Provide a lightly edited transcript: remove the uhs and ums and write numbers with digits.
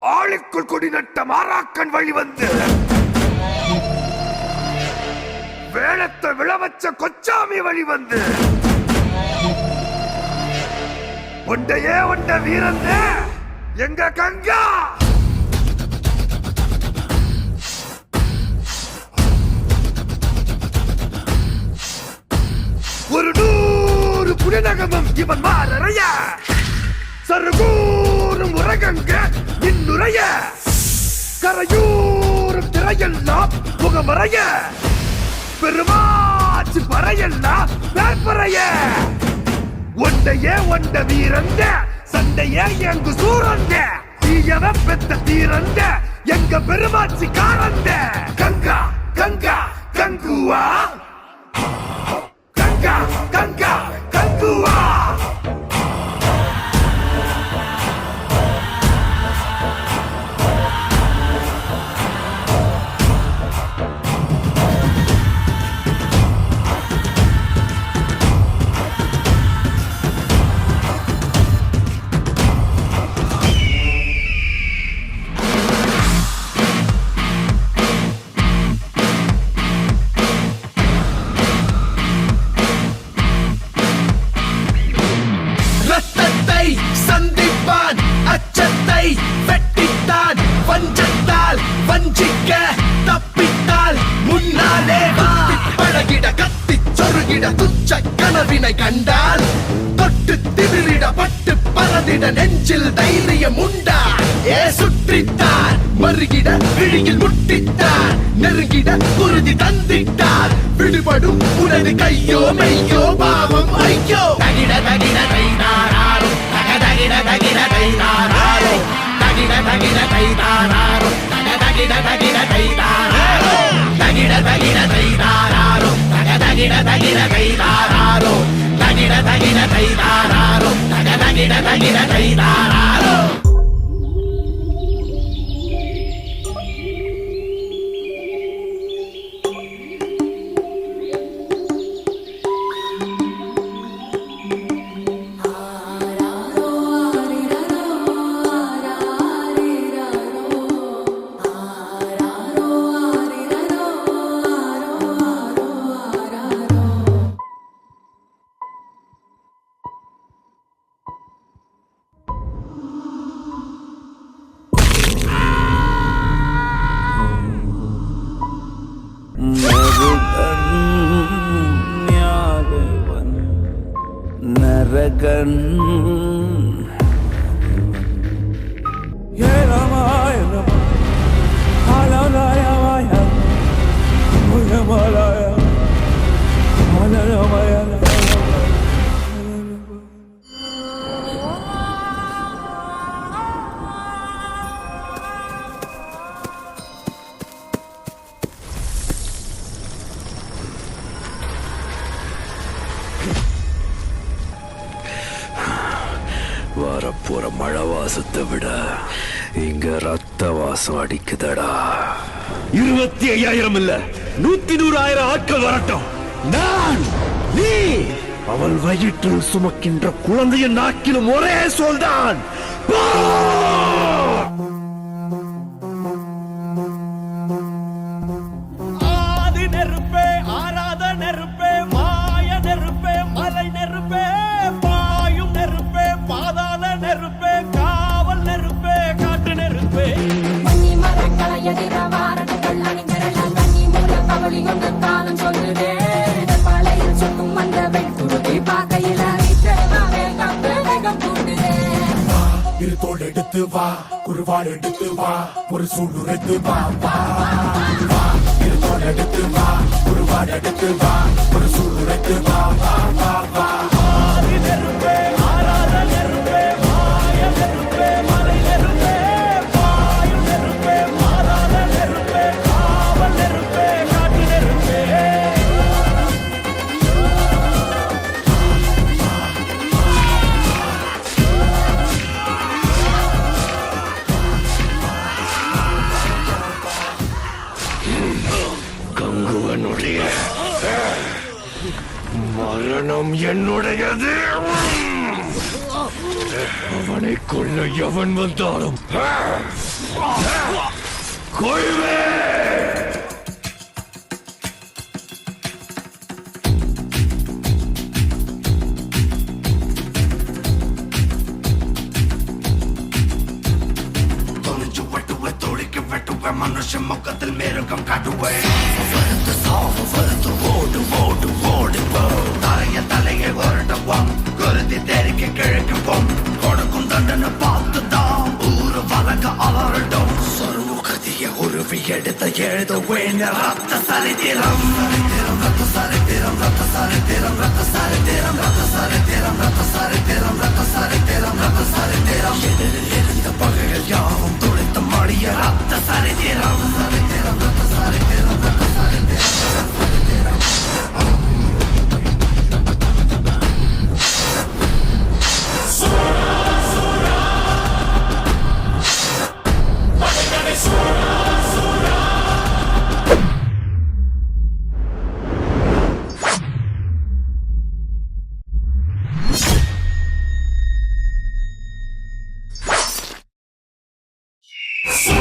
ஆளுக்குள் கொடி நட்ட மாறாக்கன் வழி வந்து வேளத்தை விளவச்ச கொச்சாமி வழி வந்து ஒண்டையே ஒண்ட வீரந்த எங்க கங்கா ஒரு 100 புனிதகமும் இவன் மாறறைய சருகூரும் உரகங்க இன்னுரைய கரையூரும் திரையெல்லாம் முகமறைய பெருமாச்சு பறையெல்லாம் பேர்பறைய ஒண்டையே ஒண்ட வீரந்த சண்டையே எங்கு சூரந்த தீயவ பெத்த தீரந்த எங்க பெருமாச்சி காரந்த கங்கா கங்கா கங்குவா கங்கா கங்கா கங்குவா வஞ்சிக்க தப்பித்தால் முன்னாலே வா பழகிட கத்தி சொருகிட துச்ச கனவினை கண்டால் தொட்டு திமிரிட பட்டு பறந்திட நெஞ்சில் தைரியம் உண்டா ஏ சுற்றித்தார் மறுகிட விழியில் முட்டித்தார் நெருங்கிட குருதி தந்திட்டார் விடுபடும் உனது கையோ மெய்யோ பாவம் ஐயோ தகிட தகிட தைதாரோ தகிட தகிட தைதாரோ தகிட தகிட தைதாரோ தகிட தகிட தைதாரோ தகிட தகிட தைதாரோ தகிட தகிட தைதாரோ தகிட தகிட தைதாரோ தகிட தகிட தைதாரோ நரகன் வரப்போற மழை வாசத்தை விட இங்க ரத்த வாசம் அடிக்குதடா. 25,000 இல்ல 100,000 ஆட்கள் வரட்டும். நான் நீ அவள் வயிற்றில் சுமக்கின்ற குழந்தையின் நாக்கிலும் ஒரே சொல்தான். ஆதி நெருப்பே ஆராத நெருப்பே மாய நெருப்பே மலை நெருப்பே பாயும் நெருப்பே பாதாள நெருப்பே காவல் நெருப்பே காட்டு நெருப்பே மணி மரக்களை எதிர வாரங்கள் அணிந்தரலாம் கண்ணி மூல கவலி கொண்டு காலம் சொல்லுதே பழையில் சுக்கும் அந்த வெண்குருதி பார்க்கையில வீட்டமாவே கம்பு வேகம் கூட்டுதே. இரு தோல் எடுத்து வா குருவாள் எடுத்து வா ஒரு சூடு எடுத்து வா வா வா இரு தோல் எடுத்து வா குருவாள் எடுத்து வா ஒரு சூடு எடுத்து வா வா வா வா ஆதி நெருப்பே ஆராத நெருப்பே மாய நெருப்பே மலை நெருப்பே பாயும் நெருப்பே பாதாள நெருப்பே காவல் நெருப்பே காட்டு நெருப்பே கங்குவனுடைய மரணம் என்னுடையது. அவனை கொல்ல எவன் வந்தாலும் கொய்வே தொலைஞ்சு வெட்டுவேன் தொழிக்க வெட்டுவேன் மனுஷன் முகத்தில் மேருகம் காட்டுவேன் வருத்து சாவு வருத்து ஓடு ஓடு ஓடு போ தலையை வருடவும் குருதி தெரிக்க கிழக்குவோம் கொடுக்கும் தண்டனை பார்த்துதான் ஊரு வழக்க அலறட்டும் சொருமுகதிய உருவி எடுத்த எழுதுவேன் ரத்த சரித்திரம் ரத்த சரித்திரம் ரத்த சரித்திரம் ரத்த சரித்திரம் ரத்த சரித்திரம் ரத்த சரித்திரம் ரத்த சரித்திரம் ரத்த சரித்திரம் எதிரில் எரிந்த பகைகள் யாவும் துளைத்த மடிய ரத்த சரித்திரம் சரித்திரம் ரத்த சரித்திரம் ரத்த சரித்திரம் Sura